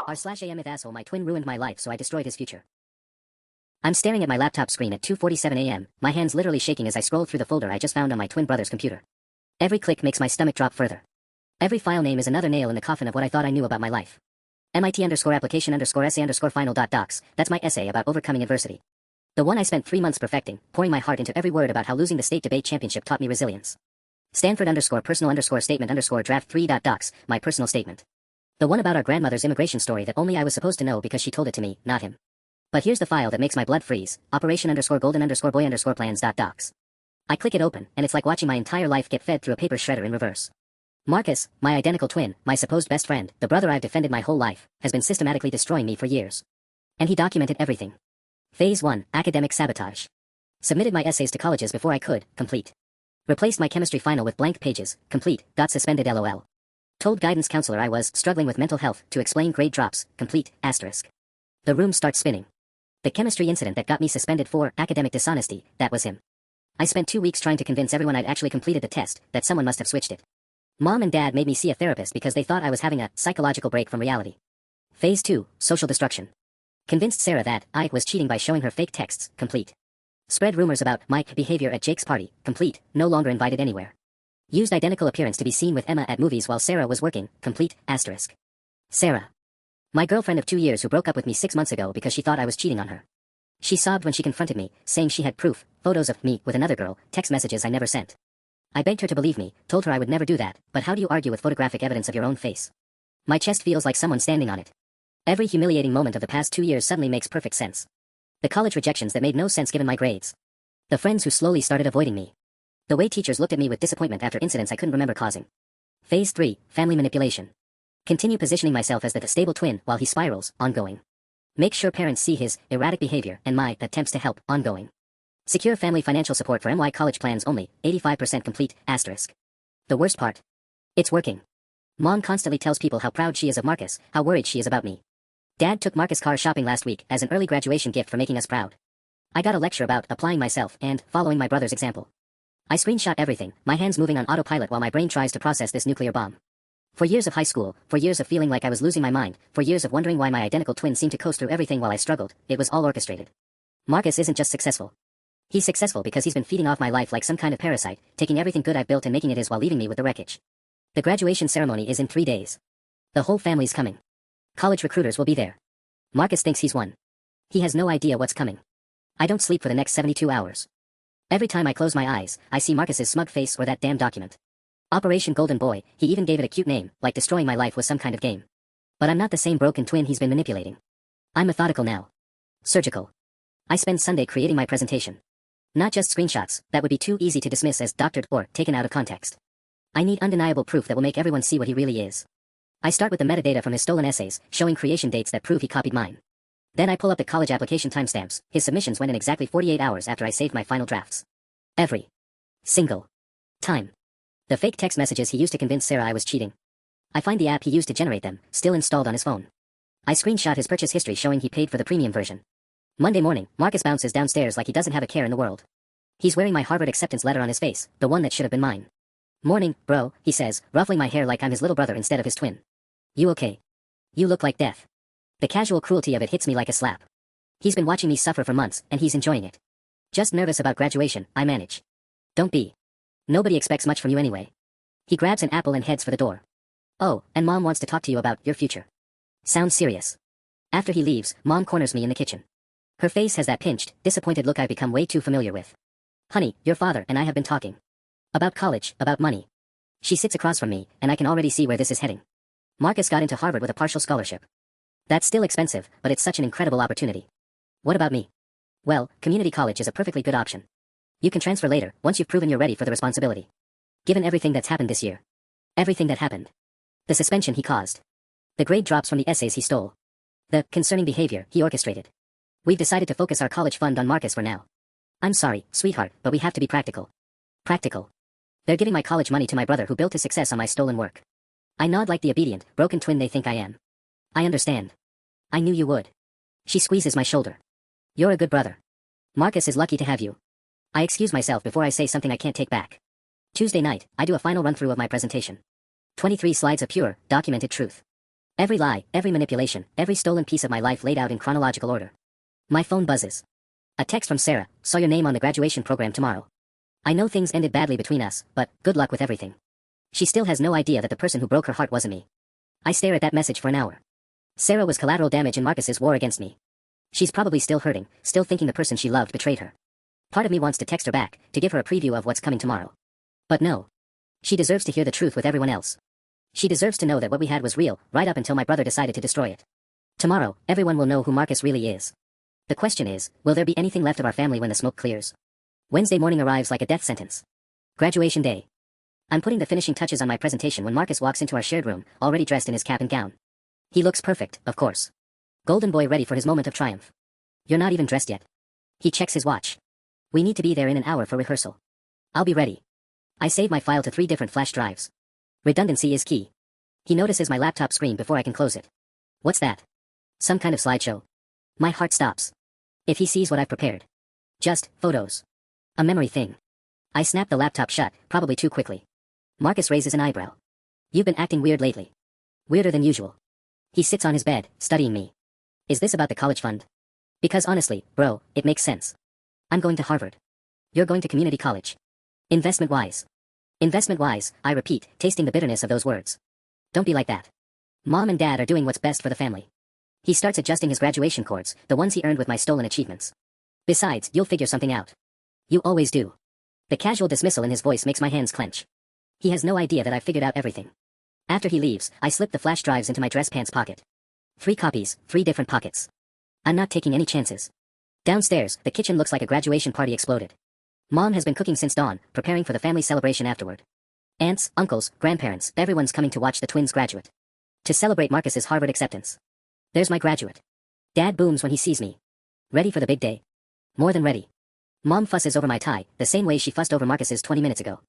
r/AmItheAsshole, my twin ruined my life, so I destroyed his future. I'm staring at my laptop screen at 2:47 a.m., my hands literally shaking as I scroll through the folder I just found on my twin brother's computer. Every click makes my stomach drop further. Every file name is another nail in the coffin of what I thought I knew about my life. MIT_application_essay_final.docs, that's my essay about overcoming adversity. The one I spent 3 months perfecting, pouring my heart into every word about how losing the state debate championship taught me resilience. Stanford_personal_statement_draft 3.docs, my personal statement. The one about our grandmother's immigration story that only I was supposed to know because she told it to me, not him. But here's the file that makes my blood freeze, operation_golden_boy_plans.docs. I click it open, and it's like watching my entire life get fed through a paper shredder in reverse. Marcus, my identical twin, my supposed best friend, the brother I've defended my whole life, has been systematically destroying me for years. And he documented everything. Phase 1, academic sabotage. Submitted my essays to colleges before I could, complete. Replaced my chemistry final with blank pages, complete, got suspended LOL. Told guidance counselor I was struggling with mental health to explain grade drops, complete, asterisk. The room starts spinning. The chemistry incident that got me suspended for academic dishonesty, that was him. I spent 2 weeks trying to convince everyone I'd actually completed the test, that someone must have switched it. Mom and Dad made me see a therapist because they thought I was having a psychological break from reality. Phase 2, social destruction. Convinced Sarah that I was cheating by showing her fake texts, complete. Spread rumors about my behavior at Jake's party, complete, no longer invited anywhere. Used identical appearance to be seen with Emma at movies while Sarah was working, complete, asterisk. Sarah. My girlfriend of 2 years who broke up with me 6 months ago because she thought I was cheating on her. She sobbed when she confronted me, saying she had proof, photos of me with another girl, text messages I never sent. I begged her to believe me, told her I would never do that, but how do you argue with photographic evidence of your own face? My chest feels like someone standing on it. Every humiliating moment of the past 2 years suddenly makes perfect sense. The college rejections that made no sense given my grades. The friends who slowly started avoiding me. The way teachers looked at me with disappointment after incidents I couldn't remember causing. Phase 3, family manipulation. Continue positioning myself as the stable twin while he spirals, ongoing. Make sure parents see his erratic behavior and my attempts to help, ongoing. Secure family financial support for MY college plans only, 85% complete, asterisk. The worst part. It's working. Mom constantly tells people how proud she is of Marcus, how worried she is about me. Dad took Marcus car shopping last week as an early graduation gift for making us proud. I got a lecture about applying myself and following my brother's example. I screenshot everything, my hands moving on autopilot while my brain tries to process this nuclear bomb. For years of high school, for years of feeling like I was losing my mind, for years of wondering why my identical twin seemed to coast through everything while I struggled, it was all orchestrated. Marcus isn't just successful. He's successful because he's been feeding off my life like some kind of parasite, taking everything good I've built and making it his while leaving me with the wreckage. The graduation ceremony is in 3 days. The whole family's coming. College recruiters will be there. Marcus thinks he's won. He has no idea what's coming. I don't sleep for the next 72 hours. Every time I close my eyes, I see Marcus's smug face or that damn document. Operation Golden Boy, he even gave it a cute name, like destroying my life was some kind of game. But I'm not the same broken twin he's been manipulating. I'm methodical now. Surgical. I spend Sunday creating my presentation. Not just screenshots, that would be too easy to dismiss as doctored or taken out of context. I need undeniable proof that will make everyone see what he really is. I start with the metadata from his stolen essays, showing creation dates that prove he copied mine. Then I pull up the college application timestamps. His submissions went in exactly 48 hours after I saved my final drafts. Every single time. The fake text messages he used to convince Sarah I was cheating. I find the app he used to generate them, still installed on his phone. I screenshot his purchase history showing he paid for the premium version. Monday morning, Marcus bounces downstairs like he doesn't have a care in the world. He's wearing my Harvard acceptance letter on his face, the one that should have been mine. Morning, bro, he says, ruffling my hair like I'm his little brother instead of his twin. You okay? You look like death. The casual cruelty of it hits me like a slap. He's been watching me suffer for months, and he's enjoying it. Just nervous about graduation, I manage. Don't be. Nobody expects much from you anyway. He grabs an apple and heads for the door. Oh, and Mom wants to talk to you about your future. Sounds serious. After he leaves, Mom corners me in the kitchen. Her face has that pinched, disappointed look I've become way too familiar with. Honey, your father and I have been talking. About college, about money. She sits across from me, and I can already see where this is heading. Marcus got into Harvard with a partial scholarship. That's still expensive, but it's such an incredible opportunity. What about me? Well, community college is a perfectly good option. You can transfer later, once you've proven you're ready for the responsibility. Given everything that's happened this year. Everything that happened. The suspension he caused. The grade drops from the essays he stole. The concerning behavior he orchestrated. We've decided to focus our college fund on Marcus for now. I'm sorry, sweetheart, but we have to be practical. Practical. They're giving my college money to my brother who built his success on my stolen work. I nod like the obedient, broken twin they think I am. I understand. I knew you would. She squeezes my shoulder. You're a good brother. Marcus is lucky to have you. I excuse myself before I say something I can't take back. Tuesday night, I do a final run-through of my presentation. 23 slides of pure, documented truth. Every lie, every manipulation, every stolen piece of my life laid out in chronological order. My phone buzzes. A text from Sarah, saw your name on the graduation program tomorrow. I know things ended badly between us, but good luck with everything. She still has no idea that the person who broke her heart wasn't me. I stare at that message for an hour. Sarah was collateral damage in Marcus's war against me. She's probably still hurting, still thinking the person she loved betrayed her. Part of me wants to text her back, to give her a preview of what's coming tomorrow. But no. She deserves to hear the truth with everyone else. She deserves to know that what we had was real, right up until my brother decided to destroy it. Tomorrow, everyone will know who Marcus really is. The question is, will there be anything left of our family when the smoke clears? Wednesday morning arrives like a death sentence. Graduation day. I'm putting the finishing touches on my presentation when Marcus walks into our shared room, already dressed in his cap and gown. He looks perfect, of course. Golden boy ready for his moment of triumph. You're not even dressed yet. He checks his watch. We need to be there in an hour for rehearsal. I'll be ready. I save my file to 3 different flash drives. Redundancy is key. He notices my laptop screen before I can close it. What's that? Some kind of slideshow? My heart stops. If he sees what I've prepared. Just photos. A memory thing. I snap the laptop shut, probably too quickly. Marcus raises an eyebrow. You've been acting weird lately. Weirder than usual. He sits on his bed, studying me. Is this about the college fund? Because honestly, bro, it makes sense. I'm going to Harvard. You're going to community college. Investment-wise. Investment-wise, I repeat, tasting the bitterness of those words. Don't be like that. Mom and Dad are doing what's best for the family. He starts adjusting his graduation cords, the ones he earned with my stolen achievements. Besides, you'll figure something out. You always do. The casual dismissal in his voice makes my hands clench. He has no idea that I've figured out everything. After he leaves, I slip the flash drives into my dress pants pocket. 3 copies, 3 different pockets. I'm not taking any chances. Downstairs, the kitchen looks like a graduation party exploded. Mom has been cooking since dawn, preparing for the family celebration afterward. Aunts, uncles, grandparents, everyone's coming to watch the twins graduate. To celebrate Marcus's Harvard acceptance. There's my graduate. Dad booms when he sees me. Ready for the big day? More than ready. Mom fusses over my tie, the same way she fussed over Marcus's 20 minutes ago.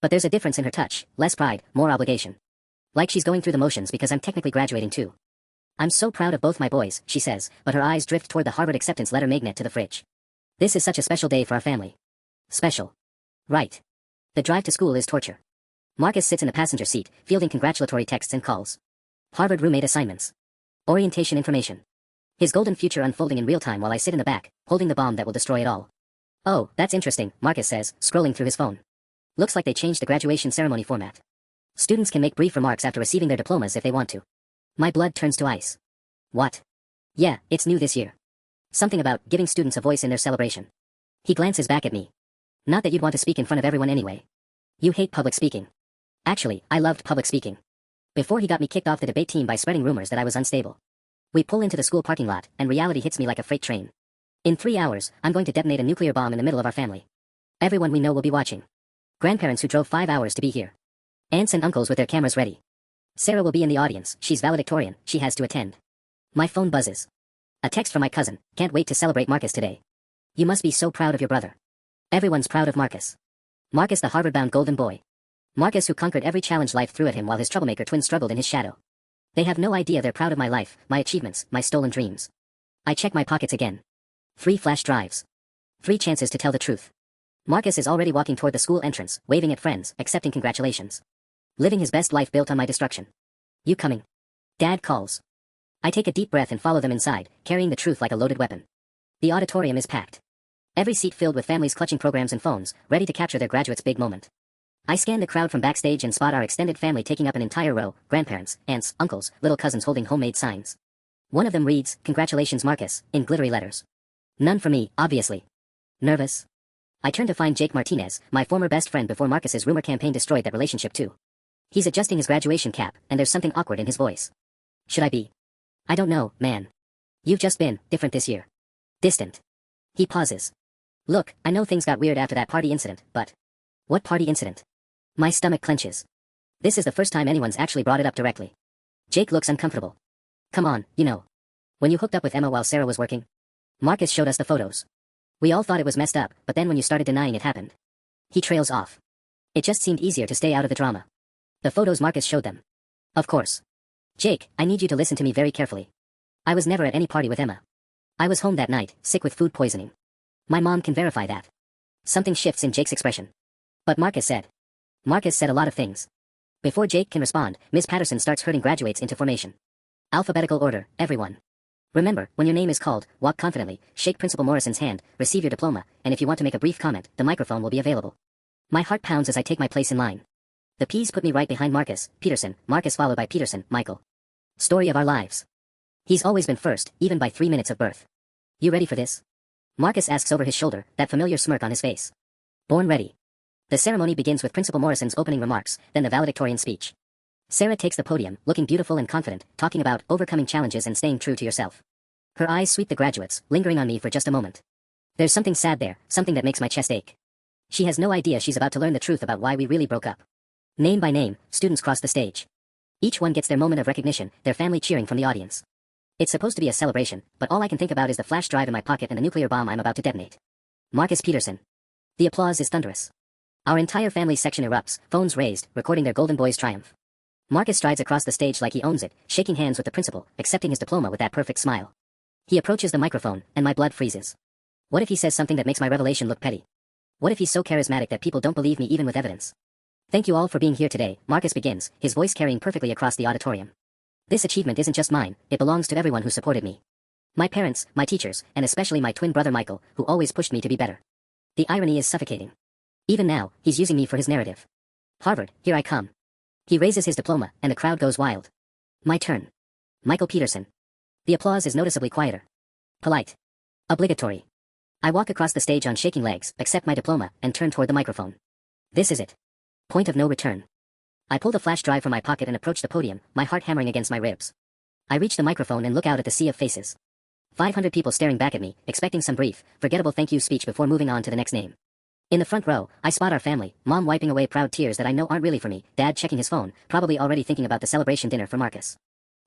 But there's a difference in her touch, less pride, more obligation. Like she's going through the motions because I'm technically graduating too. I'm so proud of both my boys, she says, but her eyes drift toward the Harvard acceptance letter magnet to the fridge. This is such a special day for our family. Special. Right. The drive to school is torture. Marcus sits in the passenger seat, fielding congratulatory texts and calls. Harvard roommate assignments. Orientation information. His golden future unfolding in real time while I sit in the back, holding the bomb that will destroy it all. Oh, that's interesting, Marcus says, scrolling through his phone. Looks like they changed the graduation ceremony format. Students can make brief remarks after receiving their diplomas if they want to. My blood turns to ice. What? Yeah, it's new this year. Something about giving students a voice in their celebration. He glances back at me. Not that you'd want to speak in front of everyone anyway. You hate public speaking. Actually, I loved public speaking. Before he got me kicked off the debate team by spreading rumors that I was unstable. We pull into the school parking lot, and reality hits me like a freight train. In 3 hours, I'm going to detonate a nuclear bomb in the middle of our family. Everyone we know will be watching. Grandparents who drove 5 hours to be here. Aunts and uncles with their cameras ready. Sarah will be in the audience, she's valedictorian, she has to attend. My phone buzzes. A text from my cousin, can't wait to celebrate Marcus today. You must be so proud of your brother. Everyone's proud of Marcus. Marcus the Harvard-bound golden boy. Marcus who conquered every challenge life threw at him while his troublemaker twin struggled in his shadow. They have no idea they're proud of my life, my achievements, my stolen dreams. I check my pockets again. 3 flash drives. 3 chances to tell the truth. Marcus is already walking toward the school entrance, waving at friends, accepting congratulations. Living his best life built on my destruction. You coming? Dad calls. I take a deep breath and follow them inside, carrying the truth like a loaded weapon. The auditorium is packed. Every seat filled with families clutching programs and phones, ready to capture their graduate's big moment. I scan the crowd from backstage and spot our extended family taking up an entire row, grandparents, aunts, uncles, little cousins holding homemade signs. One of them reads, "Congratulations Marcus," in glittery letters. None for me, obviously. Nervous? I turn to find Jake Martinez, my former best friend before Marcus's rumor campaign destroyed that relationship too. He's adjusting his graduation cap, and there's something awkward in his voice. Should I be? I don't know, man. You've just been different this year. Distant. He pauses. Look, I know things got weird after that party incident, but... What party incident? My stomach clenches. This is the first time anyone's actually brought it up directly. Jake looks uncomfortable. Come on, you know. When you hooked up with Emma while Sarah was working? Marcus showed us the photos. We all thought it was messed up, but then when you started denying it happened. He trails off. It just seemed easier to stay out of the drama. The photos Marcus showed them. Of course. Jake, I need you to listen to me very carefully. I was never at any party with Emma. I was home that night, sick with food poisoning. My mom can verify that. Something shifts in Jake's expression. But Marcus said a lot of things. Before Jake can respond, Miss Patterson starts herding graduates into formation. Alphabetical order, everyone. Remember, when your name is called, walk confidently, shake Principal Morrison's hand, receive your diploma, and if you want to make a brief comment, the microphone will be available. My heart pounds as I take my place in line. The P's put me right behind Marcus, Peterson, Marcus followed by Peterson, Michael. Story of our lives. He's always been first, even by 3 minutes of birth. You ready for this? Marcus asks over his shoulder, that familiar smirk on his face. Born ready. The ceremony begins with Principal Morrison's opening remarks, then the valedictorian speech. Sarah takes the podium, looking beautiful and confident, talking about overcoming challenges and staying true to yourself. Her eyes sweep the graduates, lingering on me for just a moment. There's something sad there, something that makes my chest ache. She has no idea she's about to learn the truth about why we really broke up. Name by name, students cross the stage. Each one gets their moment of recognition, their family cheering from the audience. It's supposed to be a celebration, but all I can think about is the flash drive in my pocket and the nuclear bomb I'm about to detonate. Marcus Peterson. The applause is thunderous. Our entire family section erupts, phones raised, recording their golden boy's triumph. Marcus strides across the stage like he owns it, shaking hands with the principal, accepting his diploma with that perfect smile. He approaches the microphone, and my blood freezes. What if he says something that makes my revelation look petty? What if he's so charismatic that people don't believe me even with evidence? Thank you all for being here today, Marcus begins, his voice carrying perfectly across the auditorium. This achievement isn't just mine, it belongs to everyone who supported me. My parents, my teachers, and especially my twin brother Michael, who always pushed me to be better. The irony is suffocating. Even now, he's using me for his narrative. Harvard, here I come. He raises his diploma, and the crowd goes wild. My turn. Michael Peterson. The applause is noticeably quieter. Polite. Obligatory. I walk across the stage on shaking legs, accept my diploma, and turn toward the microphone. This is it. Point of no return. I pull the flash drive from my pocket and approach the podium, my heart hammering against my ribs. I reach the microphone and look out at the sea of faces. 500 people staring back at me, expecting some brief, forgettable thank you speech before moving on to the next name. In the front row, I spot our family, Mom wiping away proud tears that I know aren't really for me, Dad checking his phone, probably already thinking about the celebration dinner for Marcus.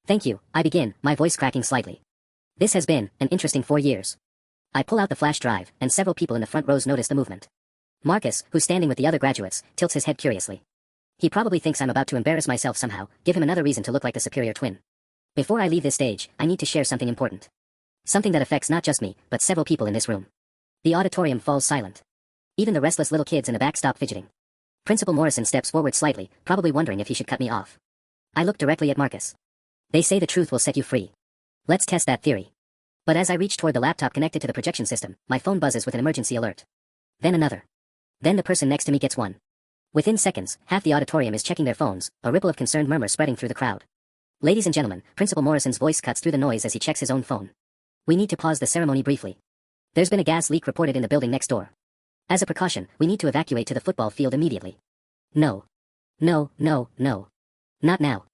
Thank you, I begin, my voice cracking slightly. This has been an interesting 4 years. I pull out the flash drive, and several people in the front rows notice the movement. Marcus, who's standing with the other graduates, tilts his head curiously. He probably thinks I'm about to embarrass myself somehow, give him another reason to look like the superior twin. Before I leave this stage, I need to share something important. Something that affects not just me, but several people in this room. The auditorium falls silent. Even the restless little kids in the back stop fidgeting. Principal Morrison steps forward slightly, probably wondering if he should cut me off. I look directly at Marcus. They say the truth will set you free. Let's test that theory. But as I reach toward the laptop connected to the projection system, my phone buzzes with an emergency alert. Then another. Then the person next to me gets one. Within seconds, half the auditorium is checking their phones, a ripple of concerned murmur spreading through the crowd. Ladies and gentlemen, Principal Morrison's voice cuts through the noise as he checks his own phone. We need to pause the ceremony briefly. There's been a gas leak reported in the building next door. As a precaution, we need to evacuate to the football field immediately. No. No, no, no. Not now.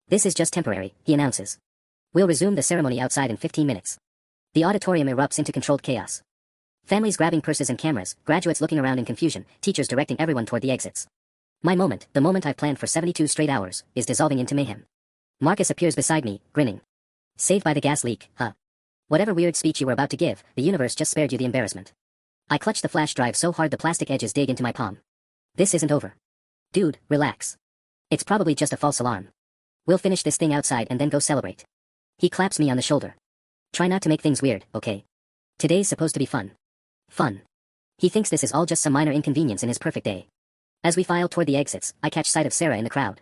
This is just temporary, he announces. We'll resume the ceremony outside in 15 minutes. The auditorium erupts into controlled chaos. Families grabbing purses and cameras, graduates looking around in confusion, teachers directing everyone toward the exits. My moment, the moment I've planned for 72 straight hours, is dissolving into mayhem. Marcus appears beside me, grinning. Saved by the gas leak, huh? Whatever weird speech you were about to give, the universe just spared you the embarrassment. I clutch the flash drive so hard the plastic edges dig into my palm. This isn't over. Dude, relax. It's probably just a false alarm. We'll finish this thing outside and then go celebrate. He claps me on the shoulder. Try not to make things weird, okay? Today's supposed to be fun. Fun. He thinks this is all just some minor inconvenience in his perfect day. As we file toward the exits, I catch sight of Sarah in the crowd.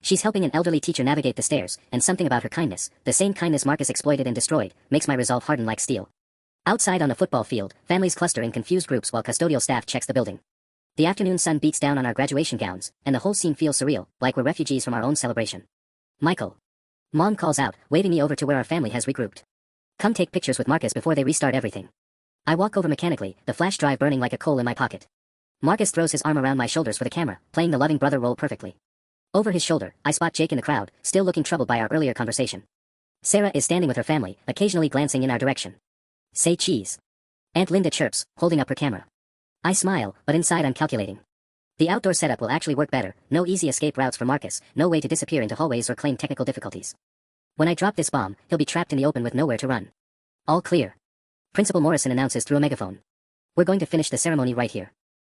She's helping an elderly teacher navigate the stairs, and something about her kindness, the same kindness Marcus exploited and destroyed, makes my resolve harden like steel. Outside on the football field, families cluster in confused groups while custodial staff checks the building. The afternoon sun beats down on our graduation gowns, and the whole scene feels surreal, like we're refugees from our own celebration. Michael. Mom calls out, waving me over to where our family has regrouped. Come take pictures with Marcus before they restart everything. I walk over mechanically, the flash drive burning like a coal in my pocket. Marcus throws his arm around my shoulders for the camera, playing the loving brother role perfectly. Over his shoulder, I spot Jake in the crowd, still looking troubled by our earlier conversation. Sarah is standing with her family, occasionally glancing in our direction. Say cheese. Aunt Linda chirps, holding up her camera. I smile, but inside I'm calculating. The outdoor setup will actually work better, no easy escape routes for Marcus, no way to disappear into hallways or claim technical difficulties. When I drop this bomb, he'll be trapped in the open with nowhere to run. All clear. Principal Morrison announces through a megaphone. We're going to finish the ceremony right here.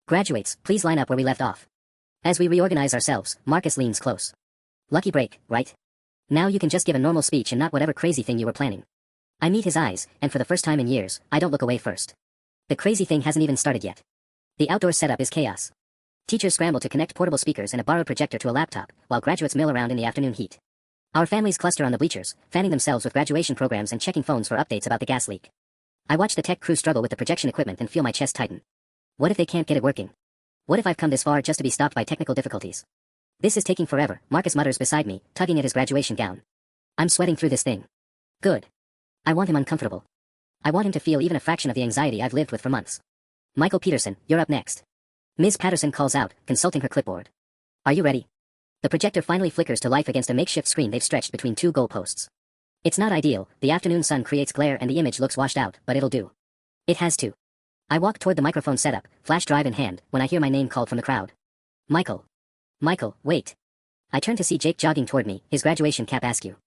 Graduates, please line up where we left off. As we reorganize ourselves, Marcus leans close. Lucky break, right? Now you can just give a normal speech and not whatever crazy thing you were planning. I meet his eyes, and for the first time in years, I don't look away first. The crazy thing hasn't even started yet. The outdoor setup is chaos. Teachers scramble to connect portable speakers and a borrowed projector to a laptop, while graduates mill around in the afternoon heat. Our families cluster on the bleachers, fanning themselves with graduation programs and checking phones for updates about the gas leak. I watch the tech crew struggle with the projection equipment and feel my chest tighten. What if they can't get it working? What if I've come this far just to be stopped by technical difficulties? This is taking forever, Marcus mutters beside me, tugging at his graduation gown. I'm sweating through this thing. Good. I want him uncomfortable. I want him to feel even a fraction of the anxiety I've lived with for months. Michael Peterson, you're up next. Ms. Patterson calls out, consulting her clipboard. Are you ready? The projector finally flickers to life against a makeshift screen they've stretched between two goalposts. It's not ideal, the afternoon sun creates glare and the image looks washed out, but it'll do. It has to. I walk toward the microphone setup, flash drive in hand, when I hear my name called from the crowd. Michael. Michael, wait. I turn to see Jake jogging toward me, his graduation cap askew.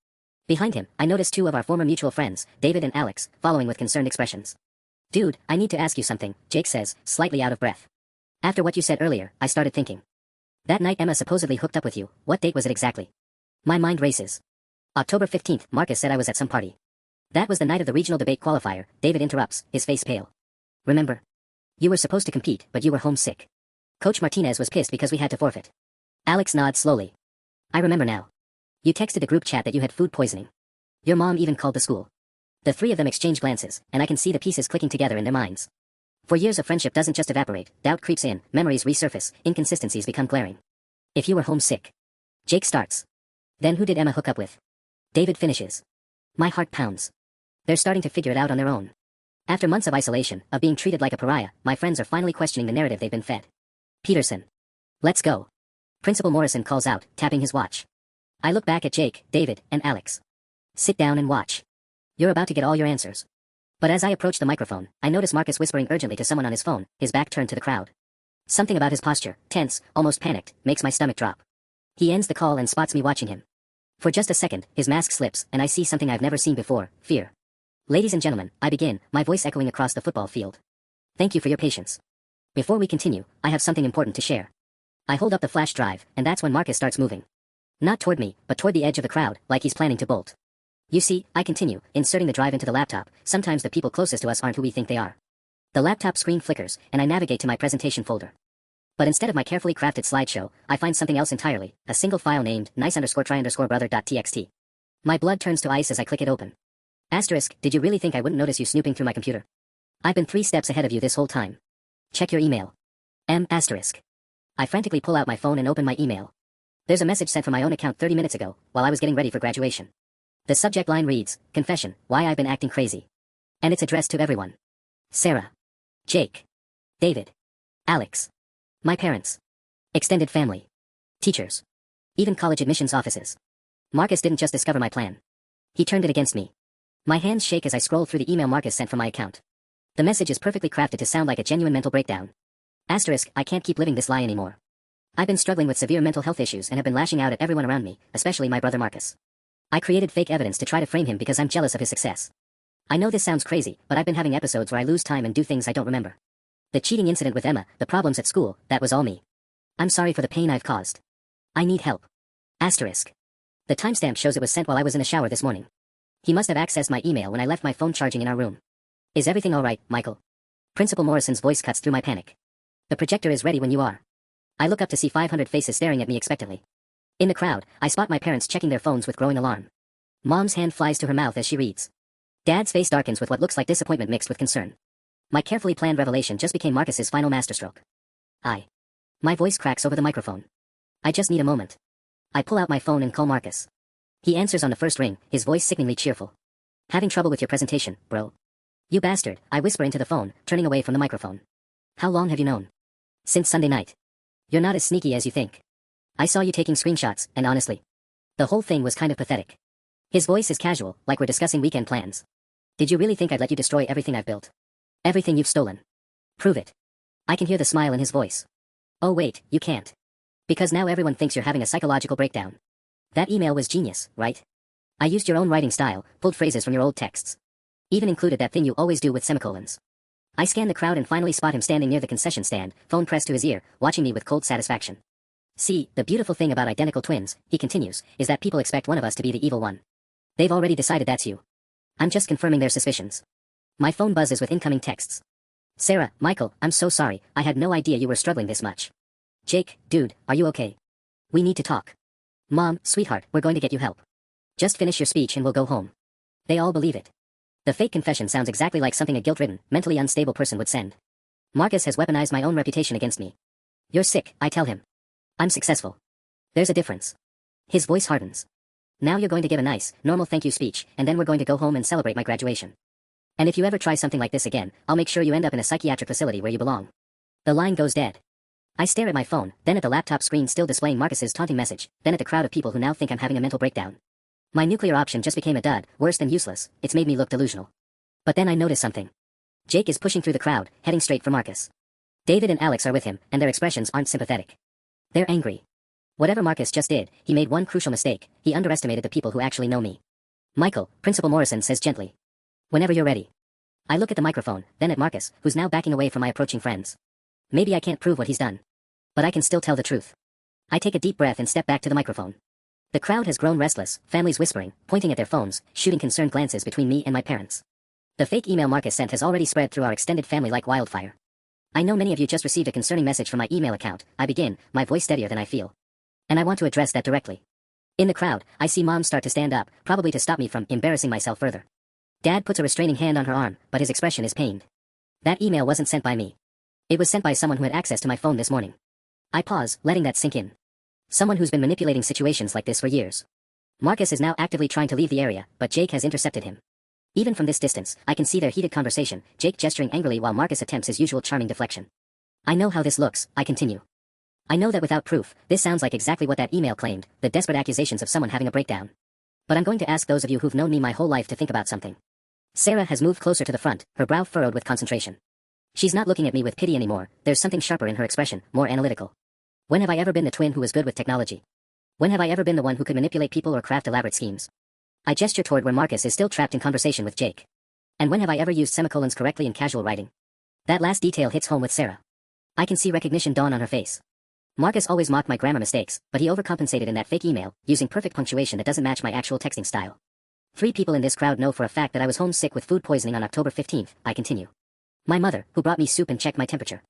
Behind him, I notice two of our former mutual friends, David and Alex, following with concerned expressions. Dude, I need to ask you something, Jake says, slightly out of breath. After what you said earlier, I started thinking. That night Emma supposedly hooked up with you, what date was it exactly? My mind races. October 15th, Marcus said I was at some party. That was the night of the regional debate qualifier, David interrupts, his face pale. Remember? You were supposed to compete, but you were homesick. Coach Martinez was pissed because we had to forfeit. Alex nods slowly. I remember now. You texted the group chat that you had food poisoning. Your mom even called the school. The three of them exchange glances, and I can see the pieces clicking together in their minds. For years of friendship doesn't just evaporate, doubt creeps in, memories resurface, inconsistencies become glaring. If you were homesick. Jake starts. Then who did Emma hook up with? David finishes. My heart pounds. They're starting to figure it out on their own. After months of isolation, of being treated like a pariah, my friends are finally questioning the narrative they've been fed. Peterson. Let's go. Principal Morrison calls out, tapping his watch. I look back at Jake, David, and Alex. Sit down and watch. You're about to get all your answers. But as I approach the microphone, I notice Marcus whispering urgently to someone on his phone, his back turned to the crowd. Something about his posture, tense, almost panicked, makes my stomach drop. He ends the call and spots me watching him. For just a second, his mask slips, and I see something I've never seen before, fear. Ladies and gentlemen, I begin, my voice echoing across the football field. Thank you for your patience. Before we continue, I have something important to share. I hold up the flash drive, and that's when Marcus starts moving. Not toward me, but toward the edge of the crowd, like he's planning to bolt. You see, I continue, inserting the drive into the laptop. Sometimes the people closest to us aren't who we think they are. The laptop screen flickers, and I navigate to my presentation folder. But instead of my carefully crafted slideshow, I find something else entirely, a single file named nice_try_brother.txt. My blood turns to ice as I click it open. Asterisk, did you really think I wouldn't notice you snooping through my computer? I've been 3 steps ahead of you this whole time. Check your email. Asterisk. I frantically pull out my phone and open my email. There's a message sent from my own account 30 minutes ago, while I was getting ready for graduation. The subject line reads, Confession, why I've been acting crazy. And it's addressed to everyone. Sarah. Jake. David. Alex. My parents. Extended family. Teachers. Even college admissions offices. Marcus didn't just discover my plan. He turned it against me. My hands shake as I scroll through the email Marcus sent from my account. The message is perfectly crafted to sound like a genuine mental breakdown. Asterisk, I can't keep living this lie anymore. I've been struggling with severe mental health issues and have been lashing out at everyone around me, especially my brother Marcus. I created fake evidence to try to frame him because I'm jealous of his success. I know this sounds crazy, but I've been having episodes where I lose time and do things I don't remember. The cheating incident with Emma, the problems at school, that was all me. I'm sorry for the pain I've caused. I need help. Asterisk. The timestamp shows it was sent while I was in the shower this morning. He must have accessed my email when I left my phone charging in our room. Is everything alright, Michael? Principal Morrison's voice cuts through my panic. The projector is ready when you are. I look up to see 500 faces staring at me expectantly. In the crowd, I spot my parents checking their phones with growing alarm. Mom's hand flies to her mouth as she reads. Dad's face darkens with what looks like disappointment mixed with concern. My carefully planned revelation just became Marcus's final masterstroke. My voice cracks over the microphone. I just need a moment. I pull out my phone and call Marcus. He answers on the first ring, his voice sickeningly cheerful. Having trouble with your presentation, bro? You bastard, I whisper into the phone, turning away from the microphone. How long have you known? Since Sunday night. You're not as sneaky as you think. I saw you taking screenshots, and honestly, the whole thing was kind of pathetic. His voice is casual, like we're discussing weekend plans. Did you really think I'd let you destroy everything I've built? Everything you've stolen? Prove it. I can hear the smile in his voice. Oh wait, you can't. Because now everyone thinks you're having a psychological breakdown. That email was genius, right? I used your own writing style, pulled phrases from your old texts. Even included that thing you always do with semicolons. I scan the crowd and finally spot him standing near the concession stand, phone pressed to his ear, watching me with cold satisfaction. See, the beautiful thing about identical twins, he continues, is that people expect one of us to be the evil one. They've already decided that's you. I'm just confirming their suspicions. My phone buzzes with incoming texts. Sarah, Michael, I'm so sorry, I had no idea you were struggling this much. Jake, dude, are you okay? We need to talk. Mom, sweetheart, we're going to get you help. Just finish your speech and we'll go home. They all believe it. The fake confession sounds exactly like something a guilt-ridden, mentally unstable person would send. Marcus has weaponized my own reputation against me. You're sick, I tell him. I'm successful. There's a difference. His voice hardens. Now you're going to give a nice, normal thank you speech, and then we're going to go home and celebrate my graduation. And if you ever try something like this again, I'll make sure you end up in a psychiatric facility where you belong. The line goes dead. I stare at my phone, then at the laptop screen still displaying Marcus's taunting message, then at the crowd of people who now think I'm having a mental breakdown. My nuclear option just became a dud, worse than useless. It's made me look delusional. But then I notice something. Jake is pushing through the crowd, heading straight for Marcus. David and Alex are with him, and their expressions aren't sympathetic. They're angry. Whatever Marcus just did, he made one crucial mistake. He underestimated the people who actually know me. Michael, Principal Morrison says gently. Whenever you're ready. I look at the microphone, then at Marcus, who's now backing away from my approaching friends. Maybe I can't prove what he's done. But I can still tell the truth. I take a deep breath and step back to the microphone. The crowd has grown restless, families whispering, pointing at their phones, shooting concerned glances between me and my parents. The fake email Marcus sent has already spread through our extended family like wildfire. I know many of you just received a concerning message from my email account. I begin, my voice steadier than I feel. And I want to address that directly. In the crowd, I see Mom start to stand up, probably to stop me from embarrassing myself further. Dad puts a restraining hand on her arm, but his expression is pained. That email wasn't sent by me. It was sent by someone who had access to my phone this morning. I pause, letting that sink in. Someone who's been manipulating situations like this for years. Marcus is now actively trying to leave the area, but Jake has intercepted him. Even from this distance, I can see their heated conversation, Jake gesturing angrily while Marcus attempts his usual charming deflection. I know how this looks, I continue. I know that without proof, this sounds like exactly what that email claimed, the desperate accusations of someone having a breakdown. But I'm going to ask those of you who've known me my whole life to think about something. Sarah has moved closer to the front, her brow furrowed with concentration. She's not looking at me with pity anymore, there's something sharper in her expression, more analytical. When have I ever been the twin who was good with technology? When have I ever been the one who could manipulate people or craft elaborate schemes? I gesture toward where Marcus is still trapped in conversation with Jake. And when have I ever used semicolons correctly in casual writing? That last detail hits home with Sarah. I can see recognition dawn on her face. Marcus always mocked my grammar mistakes, but he overcompensated in that fake email, using perfect punctuation that doesn't match my actual texting style. 3 people in this crowd know for a fact that I was homesick with food poisoning on October 15th, I continue. My mother, who brought me soup and checked my temperature.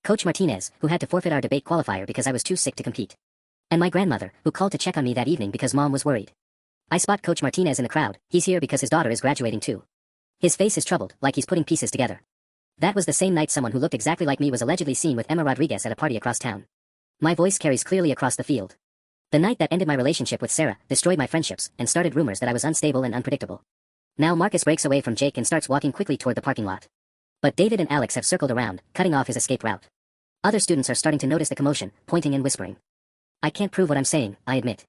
Coach Martinez, who had to forfeit our debate qualifier because I was too sick to compete. And my grandmother, who called to check on me that evening because Mom was worried. I spot Coach Martinez in the crowd, he's here because his daughter is graduating too. His face is troubled, like he's putting pieces together. That was the same night someone who looked exactly like me was allegedly seen with Emma Rodriguez at a party across town. My voice carries clearly across the field. The night that ended my relationship with Sarah, destroyed my friendships, and started rumors that I was unstable and unpredictable. Now Marcus breaks away from Jake and starts walking quickly toward the parking lot. But David and Alex have circled around, cutting off his escape route. Other students are starting to notice the commotion, pointing and whispering. I can't prove what I'm saying, I admit.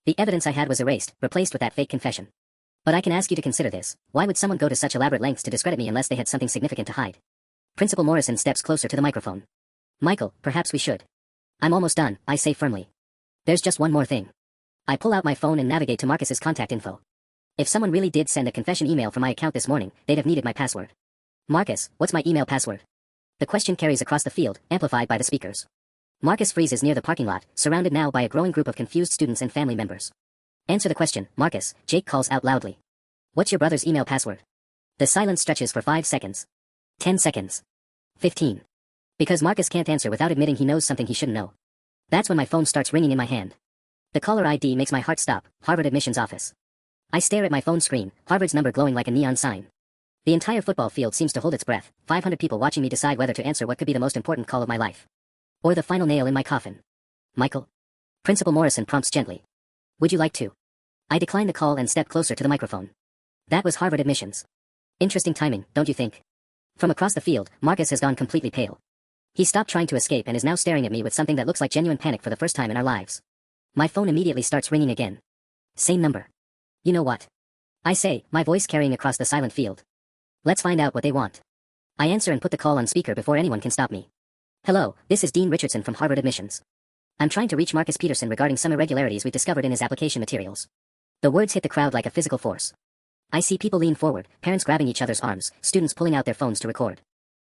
The evidence I had was erased, replaced with that fake confession. But I can ask you to consider this. Why would someone go to such elaborate lengths to discredit me unless they had something significant to hide? Principal Morrison steps closer to the microphone. Michael, perhaps we should. I'm almost done, I say firmly. There's just one more thing. I pull out my phone and navigate to Marcus's contact info. If someone really did send a confession email from my account this morning, they'd have needed my password. Marcus, what's my email password? The question carries across the field, amplified by the speakers. Marcus freezes near the parking lot, surrounded now by a growing group of confused students and family members. Answer the question, Marcus, Jake calls out loudly. What's your brother's email password? The silence stretches for 5 seconds. 10 seconds. 15. Because Marcus can't answer without admitting he knows something he shouldn't know. That's when my phone starts ringing in my hand. The caller ID makes my heart stop, Harvard admissions office. I stare at my phone screen, Harvard's number glowing like a neon sign. The entire football field seems to hold its breath, 500 people watching me decide whether to answer what could be the most important call of my life. Or the final nail in my coffin. Michael? Principal Morrison prompts gently. Would you like to? I decline the call and step closer to the microphone. That was Harvard admissions. Interesting timing, don't you think? From across the field, Marcus has gone completely pale. He stopped trying to escape and is now staring at me with something that looks like genuine panic for the first time in our lives. My phone immediately starts ringing again. Same number. You know what? I say, my voice carrying across the silent field. Let's find out what they want. I answer and put the call on speaker before anyone can stop me. Hello, this is Dean Richardson from Harvard Admissions. I'm trying to reach Marcus Peterson regarding some irregularities we discovered in his application materials. The words hit the crowd like a physical force. I see people lean forward, parents grabbing each other's arms, students pulling out their phones to record.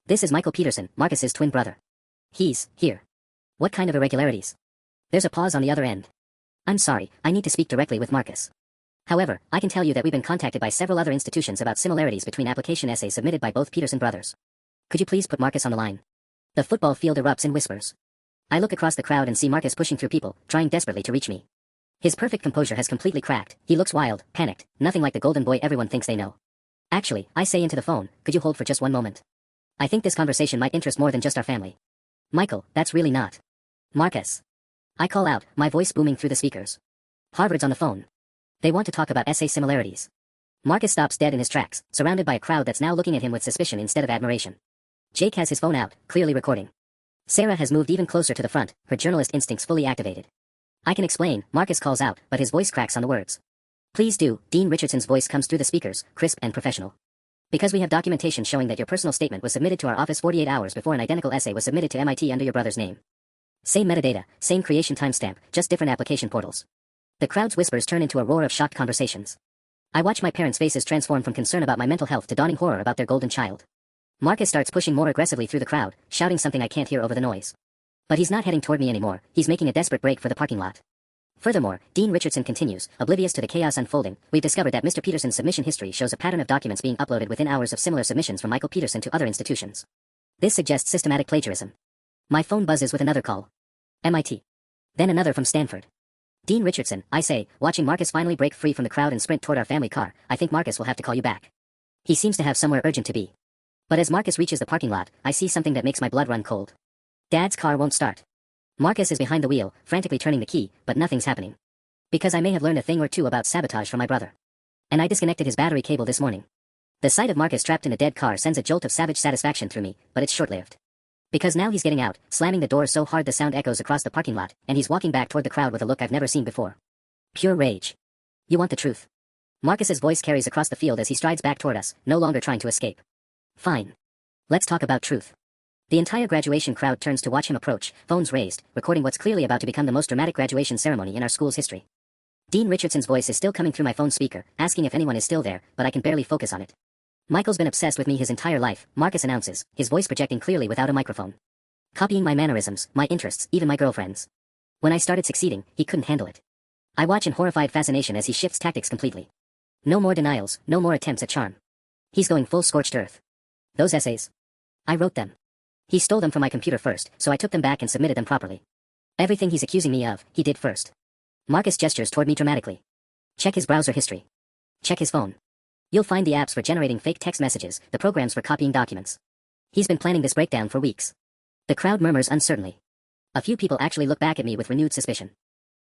This is Michael Peterson, Marcus's twin brother. He's here. What kind of irregularities? There's a pause on the other end. I'm sorry, I need to speak directly with Marcus. However, I can tell you that we've been contacted by several other institutions about similarities between application essays submitted by both Peterson brothers. Could you please put Marcus on the line? The football field erupts in whispers. I look across the crowd and see Marcus pushing through people, trying desperately to reach me. His perfect composure has completely cracked. He looks wild, panicked, nothing like the golden boy everyone thinks they know. Actually, I say into the phone, could you hold for just one moment? I think this conversation might interest more than just our family. Michael, that's really not. Marcus. I call out, my voice booming through the speakers. Harvard's on the phone. They want to talk about essay similarities. Marcus stops dead in his tracks, surrounded by a crowd that's now looking at him with suspicion instead of admiration. Jake has his phone out, clearly recording. Sarah has moved even closer to the front, her journalist instincts fully activated. I can explain, Marcus calls out, but his voice cracks on the words. Please do. Dean Richardson's voice comes through the speakers, crisp and professional. Because we have documentation showing that your personal statement was submitted to our office 48 hours before an identical essay was submitted to MIT under your brother's name. Same metadata, same creation timestamp, just different application portals. The crowd's whispers turn into a roar of shocked conversations. I watch my parents' faces transform from concern about my mental health to dawning horror about their golden child. Marcus starts pushing more aggressively through the crowd, shouting something I can't hear over the noise. But he's not heading toward me anymore, he's making a desperate break for the parking lot. Furthermore, Dean Richardson continues, oblivious to the chaos unfolding, we've discovered that Mr. Peterson's submission history shows a pattern of documents being uploaded within hours of similar submissions from Michael Peterson to other institutions. This suggests systematic plagiarism. My phone buzzes with another call. MIT. Then another from Stanford. Dean Richardson, I say, watching Marcus finally break free from the crowd and sprint toward our family car, I think Marcus will have to call you back. He seems to have somewhere urgent to be. But as Marcus reaches the parking lot, I see something that makes my blood run cold. Dad's car won't start. Marcus is behind the wheel, frantically turning the key, but nothing's happening. Because I may have learned a thing or two about sabotage from my brother. And I disconnected his battery cable this morning. The sight of Marcus trapped in a dead car sends a jolt of savage satisfaction through me, but it's short-lived. Because now he's getting out, slamming the door so hard the sound echoes across the parking lot, and he's walking back toward the crowd with a look I've never seen before. Pure rage. You want the truth? Marcus's voice carries across the field as he strides back toward us, no longer trying to escape. Fine. Let's talk about truth. The entire graduation crowd turns to watch him approach, phones raised, recording what's clearly about to become the most dramatic graduation ceremony in our school's history. Dean Richardson's voice is still coming through my phone speaker, asking if anyone is still there, but I can barely focus on it. Michael's been obsessed with me his entire life, Marcus announces, his voice projecting clearly without a microphone. Copying my mannerisms, my interests, even my girlfriend's. When I started succeeding, he couldn't handle it. I watch in horrified fascination as he shifts tactics completely. No more denials, no more attempts at charm. He's going full scorched earth. Those essays. I wrote them. He stole them from my computer first, so I took them back and submitted them properly. Everything he's accusing me of, he did first. Marcus gestures toward me dramatically. Check his browser history. Check his phone. You'll find the apps for generating fake text messages, the programs for copying documents. He's been planning this breakdown for weeks. The crowd murmurs uncertainly. A few people actually look back at me with renewed suspicion.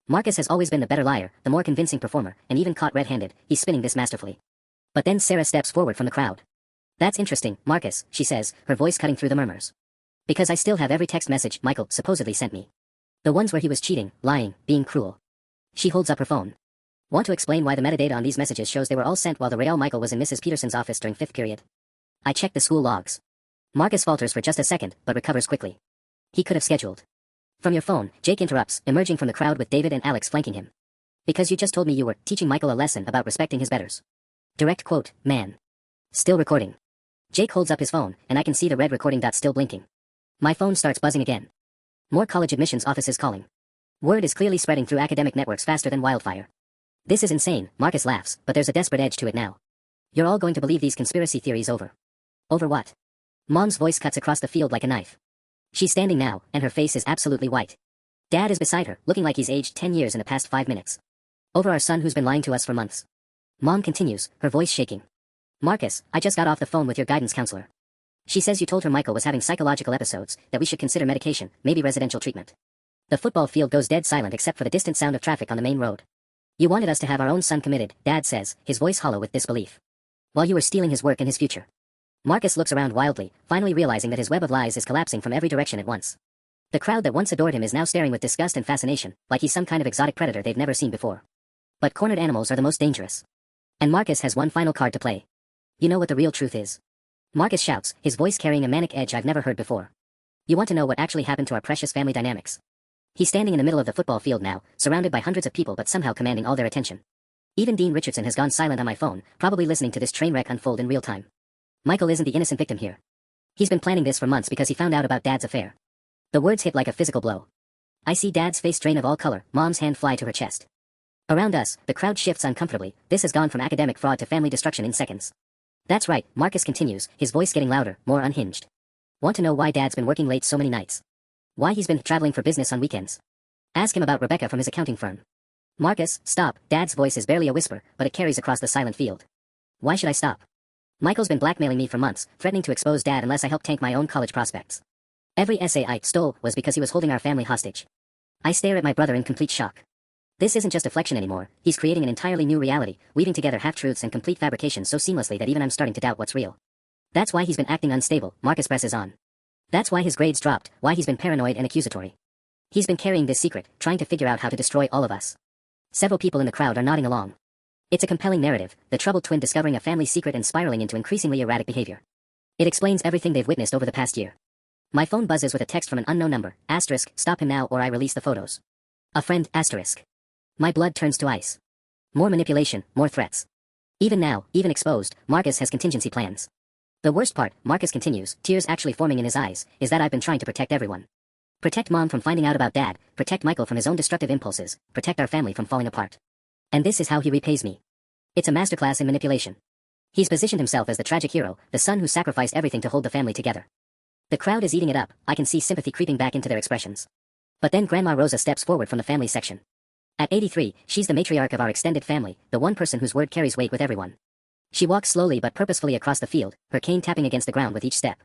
Marcus has always been the better liar, the more convincing performer, and even caught red-handed, he's spinning this masterfully. But then Sarah steps forward from the crowd. That's interesting, Marcus, she says, her voice cutting through the murmurs. Because I still have every text message Michael supposedly sent me. The ones where he was cheating, lying, being cruel. She holds up her phone. Want to explain why the metadata on these messages shows they were all sent while the real Michael was in Mrs. Peterson's office during 5th period? I check the school logs. Marcus falters for just a second, but recovers quickly. He could have scheduled. From your phone, Jake interrupts, emerging from the crowd with David and Alex flanking him. Because you just told me you were teaching Michael a lesson about respecting his betters. Direct quote, man. Still recording. Jake holds up his phone, and I can see the red recording dot still blinking. My phone starts buzzing again. More college admissions offices calling. Word is clearly spreading through academic networks faster than wildfire. This is insane, Marcus laughs, but there's a desperate edge to it now. You're all going to believe these conspiracy theories over. Over what? Mom's voice cuts across the field like a knife. She's standing now, and her face is absolutely white. Dad is beside her, looking like he's aged 10 years in the past 5 minutes. Over our son who's been lying to us for months. Mom continues, her voice shaking. Marcus, I just got off the phone with your guidance counselor. She says you told her Michael was having psychological episodes, that we should consider medication, maybe residential treatment. The football field goes dead silent except for the distant sound of traffic on the main road. You wanted us to have our own son committed, Dad says, his voice hollow with disbelief. While you were stealing his work and his future. Marcus looks around wildly, finally realizing that his web of lies is collapsing from every direction at once. The crowd that once adored him is now staring with disgust and fascination, like he's some kind of exotic predator they've never seen before. But cornered animals are the most dangerous. And Marcus has one final card to play. You know what the real truth is? Marcus shouts, his voice carrying a manic edge I've never heard before. You want to know what actually happened to our precious family dynamics? He's standing in the middle of the football field now, surrounded by hundreds of people but somehow commanding all their attention. Even Dean Richardson has gone silent on my phone, probably listening to this train wreck unfold in real time. Michael isn't the innocent victim here. He's been planning this for months because he found out about Dad's affair. The words hit like a physical blow. I see Dad's face drain of all color, Mom's hand fly to her chest. Around us, the crowd shifts uncomfortably. This has gone from academic fraud to family destruction in seconds. That's right, Marcus continues, his voice getting louder, more unhinged. Want to know why Dad's been working late so many nights? Why he's been traveling for business on weekends? Ask him about Rebecca from his accounting firm. Marcus, stop. Dad's voice is barely a whisper, but it carries across the silent field. Why should I stop? Michael's been blackmailing me for months, threatening to expose Dad unless I help tank my own college prospects. Every essay I stole was because he was holding our family hostage. I stare at my brother in complete shock. This isn't just a flexion anymore, he's creating an entirely new reality, weaving together half-truths and complete fabrications so seamlessly that even I'm starting to doubt what's real. That's why he's been acting unstable, Marcus presses on. That's why his grades dropped, why he's been paranoid and accusatory. He's been carrying this secret, trying to figure out how to destroy all of us. Several people in the crowd are nodding along. It's a compelling narrative, the troubled twin discovering a family secret and spiraling into increasingly erratic behavior. It explains everything they've witnessed over the past year. My phone buzzes with a text from an unknown number, asterisk, stop him now or I release the photos. A friend, asterisk. My blood turns to ice. More manipulation, more threats. Even now, even exposed, Marcus has contingency plans. The worst part, Marcus continues, tears actually forming in his eyes, is that I've been trying to protect everyone. Protect Mom from finding out about Dad, protect Michael from his own destructive impulses, protect our family from falling apart. And this is how he repays me. It's a masterclass in manipulation. He's positioned himself as the tragic hero, the son who sacrificed everything to hold the family together. The crowd is eating it up, I can see sympathy creeping back into their expressions. But then Grandma Rosa steps forward from the family section. At 83, she's the matriarch of our extended family, the one person whose word carries weight with everyone. She walks slowly but purposefully across the field, her cane tapping against the ground with each step.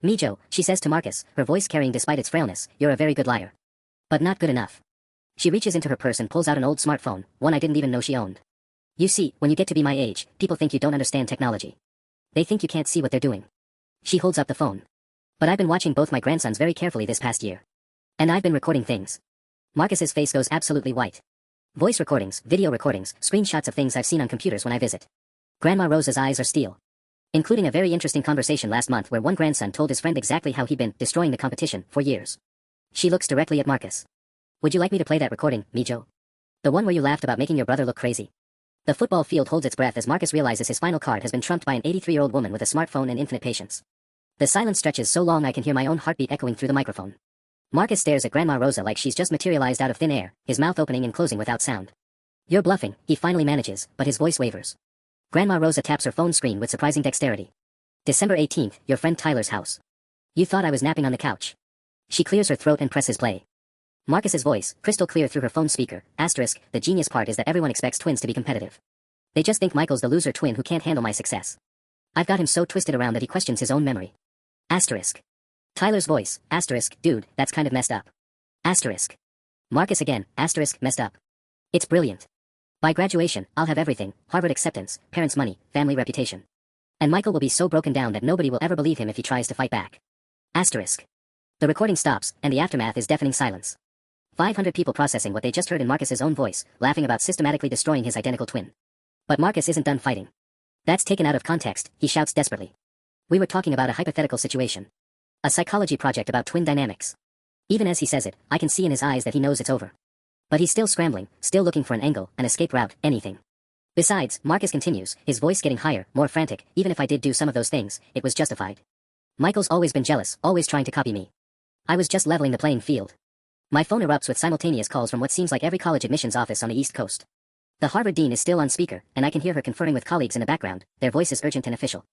Mijo, she says to Marcus, her voice carrying despite its frailness, you're a very good liar. But not good enough. She reaches into her purse and pulls out an old smartphone, one I didn't even know she owned. You see, when you get to be my age, people think you don't understand technology. They think you can't see what they're doing. She holds up the phone. But I've been watching both my grandsons very carefully this past year. And I've been recording things. Marcus's face goes absolutely white. Voice recordings, video recordings, screenshots of things I've seen on computers when I visit. Grandma Rosa's eyes are steel. Including a very interesting conversation last month where one grandson told his friend exactly how he'd been destroying the competition for years. She looks directly at Marcus. Would you like me to play that recording, Mijo? The one where you laughed about making your brother look crazy. The football field holds its breath as Marcus realizes his final card has been trumped by an 83-year-old woman with a smartphone and infinite patience. The silence stretches so long I can hear my own heartbeat echoing through the microphone. Marcus stares at Grandma Rosa like she's just materialized out of thin air, his mouth opening and closing without sound. You're bluffing, he finally manages, but his voice wavers. Grandma Rosa taps her phone screen with surprising dexterity. December 18th, your friend Tyler's house. You thought I was napping on the couch. She clears her throat and presses play. Marcus's voice, crystal clear through her phone speaker, asterisk, the genius part is that everyone expects twins to be competitive. They just think Michael's the loser twin who can't handle my success. I've got him so twisted around that he questions his own memory. Asterisk. Tyler's voice, asterisk, dude, that's kind of messed up. Asterisk. Marcus again, asterisk, messed up. It's brilliant. By graduation, I'll have everything, Harvard acceptance, parents' money, family reputation. And Michael will be so broken down that nobody will ever believe him if he tries to fight back. Asterisk. The recording stops, and the aftermath is deafening silence. 500 people processing what they just heard in Marcus's own voice, laughing about systematically destroying his identical twin. But Marcus isn't done fighting. That's taken out of context, he shouts desperately. We were talking about a hypothetical situation. A psychology project about twin dynamics. Even as he says it, I can see in his eyes that he knows it's over. But he's still scrambling, still looking for an angle, an escape route, anything. Besides, Marcus continues, his voice getting higher, more frantic, even if I did do some of those things, it was justified. Michael's always been jealous, always trying to copy me. I was just leveling the playing field. My phone erupts with simultaneous calls from what seems like every college admissions office on the East Coast. The Harvard dean is still on speaker, and I can hear her conferring with colleagues in the background, their voices urgent and official.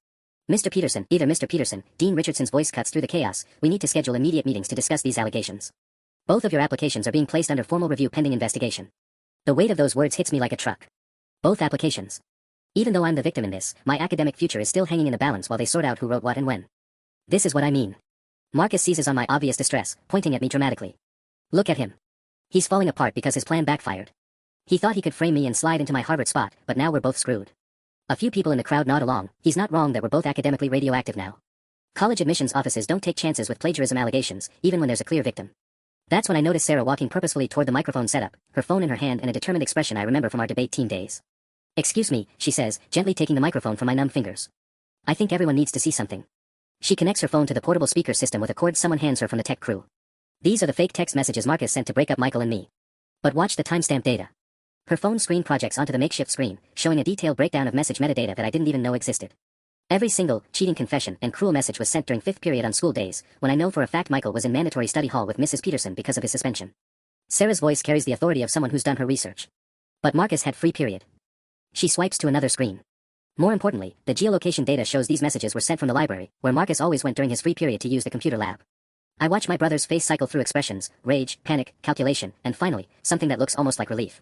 Mr. Peterson, either Mr. Peterson, Dean Richardson's voice cuts through the chaos, we need to schedule immediate meetings to discuss these allegations. Both of your applications are being placed under formal review pending investigation. The weight of those words hits me like a truck. Both applications. Even though I'm the victim in this, my academic future is still hanging in the balance while they sort out who wrote what and when. This is what I mean. Marcus seizes on my obvious distress, pointing at me dramatically. Look at him. He's falling apart because his plan backfired. He thought he could frame me and slide into my Harvard spot, but now we're both screwed. A few people in the crowd nod along, he's not wrong that we're both academically radioactive now. College admissions offices don't take chances with plagiarism allegations, even when there's a clear victim. That's when I notice Sarah walking purposefully toward the microphone setup, her phone in her hand and a determined expression I remember from our debate team days. Excuse me, she says, gently taking the microphone from my numb fingers. I think everyone needs to see something. She connects her phone to the portable speaker system with a cord someone hands her from the tech crew. These are the fake text messages Marcus sent to break up Michael and me. But watch the timestamp data. Her phone screen projects onto the makeshift screen, showing a detailed breakdown of message metadata that I didn't even know existed. Every single, cheating confession and cruel message was sent during 5th period on school days, when I know for a fact Michael was in mandatory study hall with Mrs. Peterson because of his suspension. Sarah's voice carries the authority of someone who's done her research. But Marcus had free period. She swipes to another screen. More importantly, the geolocation data shows these messages were sent from the library, where Marcus always went during his free period to use the computer lab. I watch my brother's face cycle through expressions, rage, panic, calculation, and finally, something that looks almost like relief.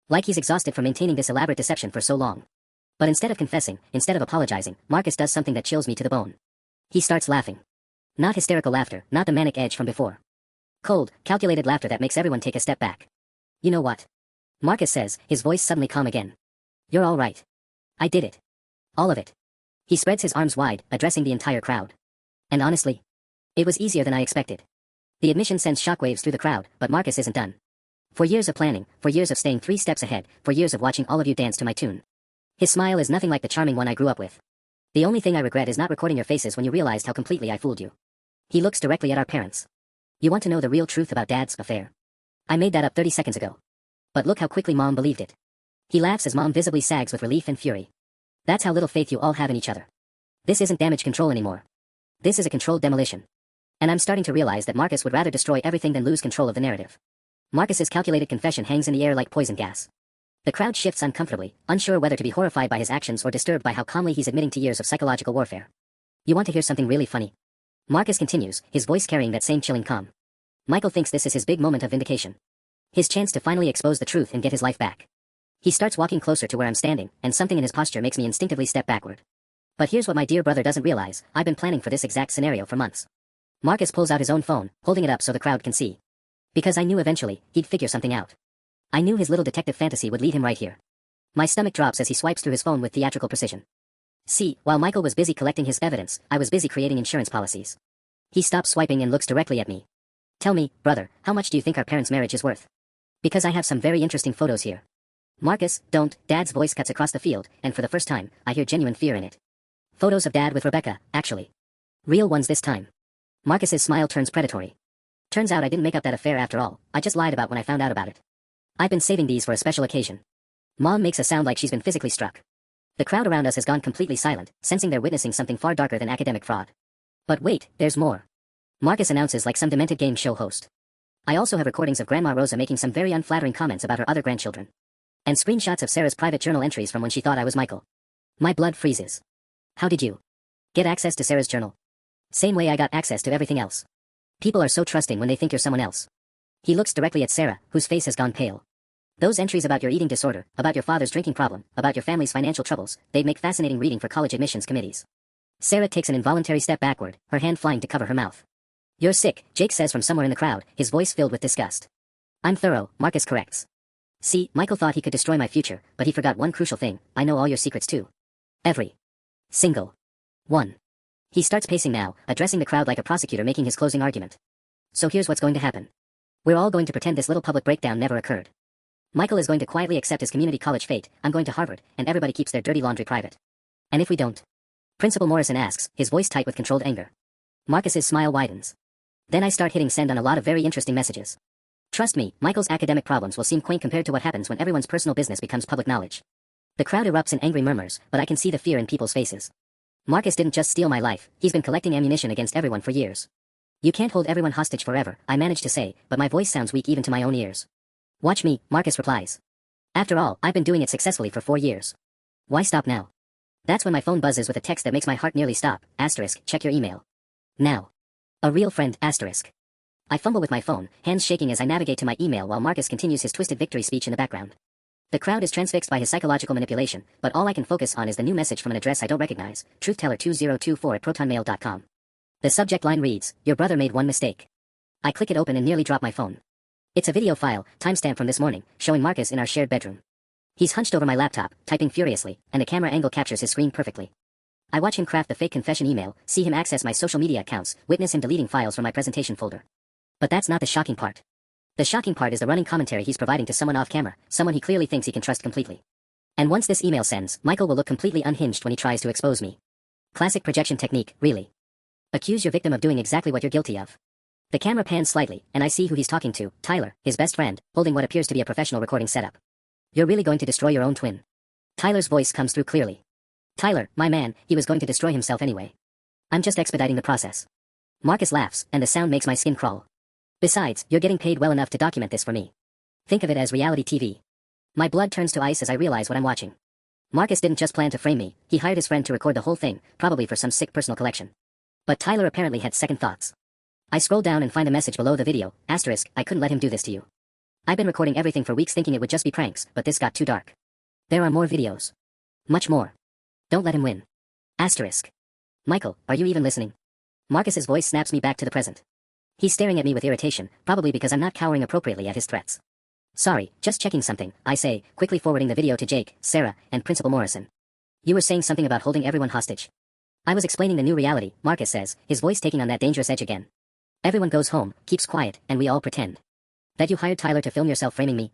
Like he's exhausted from maintaining this elaborate deception for so long. But instead of confessing, instead of apologizing, Marcus does something that chills me to the bone. He starts laughing. Not hysterical laughter, not the manic edge from before. Cold, calculated laughter that makes everyone take a step back. You know what? Marcus says, his voice suddenly calm again. You're all right. I did it. All of it. He spreads his arms wide, addressing the entire crowd. And honestly, it was easier than I expected. The admission sends shockwaves through the crowd, but Marcus isn't done. For years of planning, for years of staying 3 steps ahead, for years of watching all of you dance to my tune. His smile is nothing like the charming one I grew up with. The only thing I regret is not recording your faces when you realized how completely I fooled you. He looks directly at our parents. You want to know the real truth about Dad's affair? I made that up 30 seconds ago. But look how quickly Mom believed it. He laughs as Mom visibly sags with relief and fury. That's how little faith you all have in each other. This isn't damage control anymore. This is a controlled demolition. And I'm starting to realize that Marcus would rather destroy everything than lose control of the narrative. Marcus's calculated confession hangs in the air like poison gas. The crowd shifts uncomfortably, unsure whether to be horrified by his actions or disturbed by how calmly he's admitting to years of psychological warfare. You want to hear something really funny? Marcus continues, his voice carrying that same chilling calm. Michael thinks this is his big moment of vindication. His chance to finally expose the truth and get his life back. He starts walking closer to where I'm standing, and something in his posture makes me instinctively step backward. But here's what my dear brother doesn't realize, I've been planning for this exact scenario for months. Marcus pulls out his own phone, holding it up so the crowd can see. Because I knew eventually, he'd figure something out. I knew his little detective fantasy would lead him right here. My stomach drops as he swipes through his phone with theatrical precision. See, while Michael was busy collecting his evidence, I was busy creating insurance policies. He stops swiping and looks directly at me. Tell me, brother, how much do you think our parents' marriage is worth? Because I have some very interesting photos here. Marcus, don't, Dad's voice cuts across the field, and for the first time, I hear genuine fear in it. Photos of Dad with Rebecca, actually. Real ones this time. Marcus's smile turns predatory. Turns out I didn't make up that affair after all, I just lied about when I found out about it. I've been saving these for a special occasion. Mom makes a sound like she's been physically struck. The crowd around us has gone completely silent, sensing they're witnessing something far darker than academic fraud. But wait, there's more. Marcus announces like some demented game show host. I also have recordings of Grandma Rosa making some very unflattering comments about her other grandchildren. And screenshots of Sarah's private journal entries from when she thought I was Michael. My blood freezes. How did you get access to Sarah's journal? Same way I got access to everything else. People are so trusting when they think you're someone else. He looks directly at Sarah, whose face has gone pale. Those entries about your eating disorder, about your father's drinking problem, about your family's financial troubles, they'd make fascinating reading for college admissions committees. Sarah takes an involuntary step backward, her hand flying to cover her mouth. You're sick, Jake says from somewhere in the crowd, his voice filled with disgust. I'm thorough, Marcus corrects. See, Michael thought he could destroy my future, but he forgot one crucial thing, I know all your secrets too. Every single one. He starts pacing now, addressing the crowd like a prosecutor making his closing argument. So here's what's going to happen. We're all going to pretend this little public breakdown never occurred. Michael is going to quietly accept his community college fate, I'm going to Harvard, and everybody keeps their dirty laundry private. And if we don't? Principal Morrison asks, his voice tight with controlled anger. Marcus's smile widens. Then I start hitting send on a lot of very interesting messages. Trust me, Michael's academic problems will seem quaint compared to what happens when everyone's personal business becomes public knowledge. The crowd erupts in angry murmurs, but I can see the fear in people's faces. Marcus didn't just steal my life, he's been collecting ammunition against everyone for years. You can't hold everyone hostage forever, I managed to say, but my voice sounds weak even to my own ears. Watch me, Marcus replies. After all, I've been doing it successfully for 4 years. Why stop now? That's when my phone buzzes with a text that makes my heart nearly stop, asterisk, check your email. Now. A real friend, asterisk. I fumble with my phone, hands shaking as I navigate to my email while Marcus continues his twisted victory speech in the background. The crowd is transfixed by his psychological manipulation, but all I can focus on is the new message from an address I don't recognize, truthteller2024@protonmail.com. The subject line reads, your brother made one mistake. I click it open and nearly drop my phone. It's a video file, timestamp from this morning, showing Marcus in our shared bedroom. He's hunched over my laptop, typing furiously, and the camera angle captures his screen perfectly. I watch him craft the fake confession email, see him access my social media accounts, witness him deleting files from my presentation folder. But that's not the shocking part. The shocking part is the running commentary he's providing to someone off camera, someone he clearly thinks he can trust completely. And once this email sends, Michael will look completely unhinged when he tries to expose me. Classic projection technique, really. Accuse your victim of doing exactly what you're guilty of. The camera pans slightly, and I see who he's talking to, Tyler, his best friend, holding what appears to be a professional recording setup. You're really going to destroy your own twin. Tyler's voice comes through clearly. Tyler, my man, he was going to destroy himself anyway. I'm just expediting the process. Marcus laughs, and the sound makes my skin crawl. Besides, you're getting paid well enough to document this for me. Think of it as reality TV. My blood turns to ice as I realize what I'm watching. Marcus didn't just plan to frame me, he hired his friend to record the whole thing, probably for some sick personal collection. But Tyler apparently had second thoughts. I scroll down and find a message below the video, asterisk, I couldn't let him do this to you. I've been recording everything for weeks thinking it would just be pranks, but this got too dark. There are more videos. Much more. Don't let him win. Asterisk. Michael, are you even listening? Marcus's voice snaps me back to the present. He's staring at me with irritation, probably because I'm not cowering appropriately at his threats. Sorry, just checking something, I say, quickly forwarding the video to Jake, Sarah, and Principal Morrison. You were saying something about holding everyone hostage. I was explaining the new reality, Marcus says, his voice taking on that dangerous edge again. Everyone goes home, keeps quiet, and we all pretend. That you hired Tyler to film yourself framing me?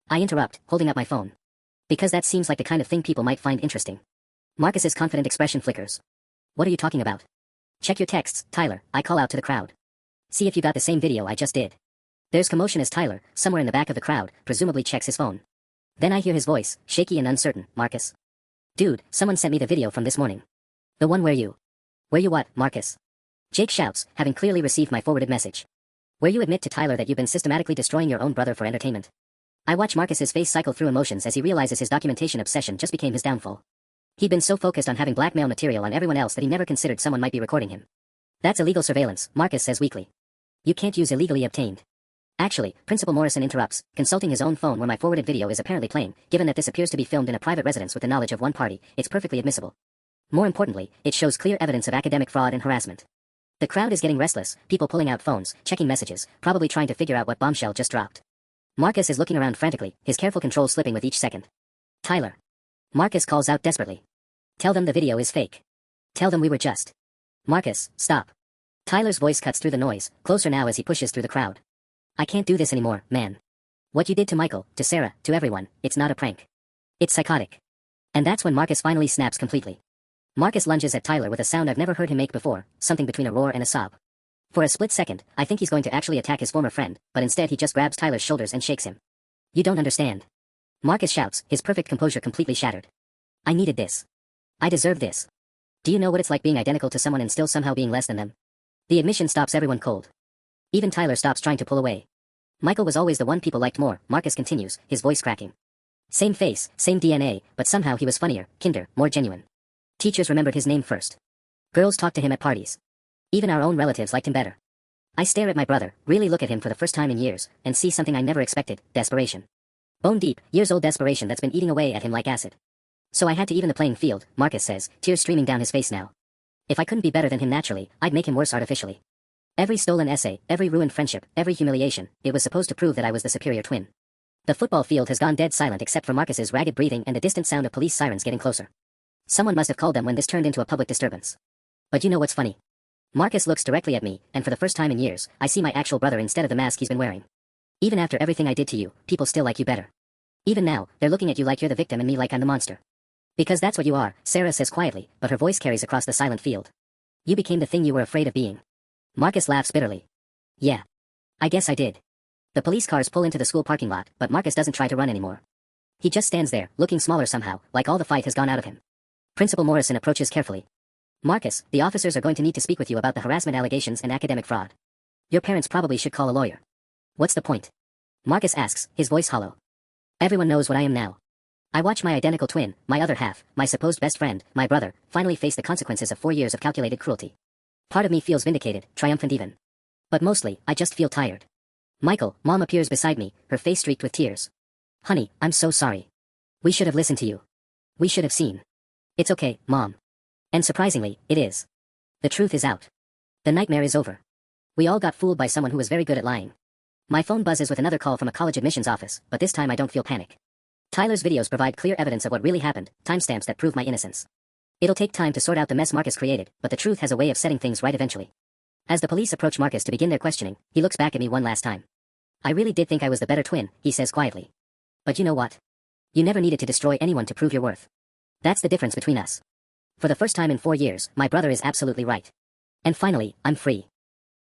I interrupt, holding up my phone. Because that seems like the kind of thing people might find interesting. Marcus's confident expression flickers. What are you talking about? Check your texts, Tyler, I call out to the crowd. See if you got the same video I just did. There's commotion as Tyler, somewhere in the back of the crowd, presumably checks his phone. Then I hear his voice, shaky and uncertain, Marcus. Dude, someone sent me the video from this morning. The one where you what, Marcus? Jake shouts, having clearly received my forwarded message. Where you admit to Tyler that you've been systematically destroying your own brother for entertainment. I watch Marcus's face cycle through emotions as he realizes his documentation obsession just became his downfall. He'd been so focused on having blackmail material on everyone else that he never considered someone might be recording him. That's illegal surveillance, Marcus says weakly. You can't use illegally obtained. Actually, Principal Morrison interrupts, consulting his own phone where my forwarded video is apparently playing. Given that this appears to be filmed in a private residence with the knowledge of one party, it's perfectly admissible. More importantly, it shows clear evidence of academic fraud and harassment. The crowd is getting restless, people pulling out phones, checking messages, probably trying to figure out what bombshell just dropped. Marcus is looking around frantically, his careful control slipping with each second. Tyler. Marcus calls out desperately. Tell them the video is fake. Tell them we were just. Marcus, stop. Tyler's voice cuts through the noise, closer now as he pushes through the crowd. I can't do this anymore, man. What you did to Michael, to Sarah, to everyone, it's not a prank. It's psychotic. And that's when Marcus finally snaps completely. Marcus lunges at Tyler with a sound I've never heard him make before, something between a roar and a sob. For a split second, I think he's going to actually attack his former friend, but instead he just grabs Tyler's shoulders and shakes him. You don't understand. Marcus shouts, his perfect composure completely shattered. I needed this. I deserve this. Do you know what it's like being identical to someone and still somehow being less than them? The admission stops everyone cold. Even Tyler stops trying to pull away. Michael was always the one people liked more, Marcus continues, his voice cracking. Same face, same DNA, but somehow he was funnier, kinder, more genuine. Teachers remembered his name first. Girls talked to him at parties. Even our own relatives liked him better. I stare at my brother, really look at him for the first time in years, and see something I never expected, desperation. Bone deep, years-old desperation that's been eating away at him like acid. So I had to even the playing field, Marcus says, tears streaming down his face now. If I couldn't be better than him naturally, I'd make him worse artificially. Every stolen essay, every ruined friendship, every humiliation, it was supposed to prove that I was the superior twin. The football field has gone dead silent except for Marcus's ragged breathing and the distant sound of police sirens getting closer. Someone must have called them when this turned into a public disturbance. But you know what's funny? Marcus looks directly at me, and for the first time in years, I see my actual brother instead of the mask he's been wearing. Even after everything I did to you, people still like you better. Even now, they're looking at you like you're the victim and me like I'm the monster. Because that's what you are, Sarah says quietly, but her voice carries across the silent field. You became the thing you were afraid of being. Marcus laughs bitterly. Yeah. I guess I did. The police cars pull into the school parking lot, but Marcus doesn't try to run anymore. He just stands there, looking smaller somehow, like all the fight has gone out of him. Principal Morrison approaches carefully. Marcus, the officers are going to need to speak with you about the harassment allegations and academic fraud. Your parents probably should call a lawyer. What's the point? Marcus asks, his voice hollow. Everyone knows what I am now. I watch my identical twin, my other half, my supposed best friend, my brother, finally face the consequences of 4 years of calculated cruelty. Part of me feels vindicated, triumphant even. But mostly, I just feel tired. Michael, Mom appears beside me, her face streaked with tears. Honey, I'm so sorry. We should have listened to you. We should have seen. It's okay, Mom. And surprisingly, it is. The truth is out. The nightmare is over. We all got fooled by someone who was very good at lying. My phone buzzes with another call from a college admissions office, but this time I don't feel panic. Tyler's videos provide clear evidence of what really happened, timestamps that prove my innocence. It'll take time to sort out the mess Marcus created, but the truth has a way of setting things right eventually. As the police approach Marcus to begin their questioning, he looks back at me one last time. I really did think I was the better twin, he says quietly. But you know what? You never needed to destroy anyone to prove your worth. That's the difference between us. For the first time in 4 years, my brother is absolutely right. And finally, I'm free.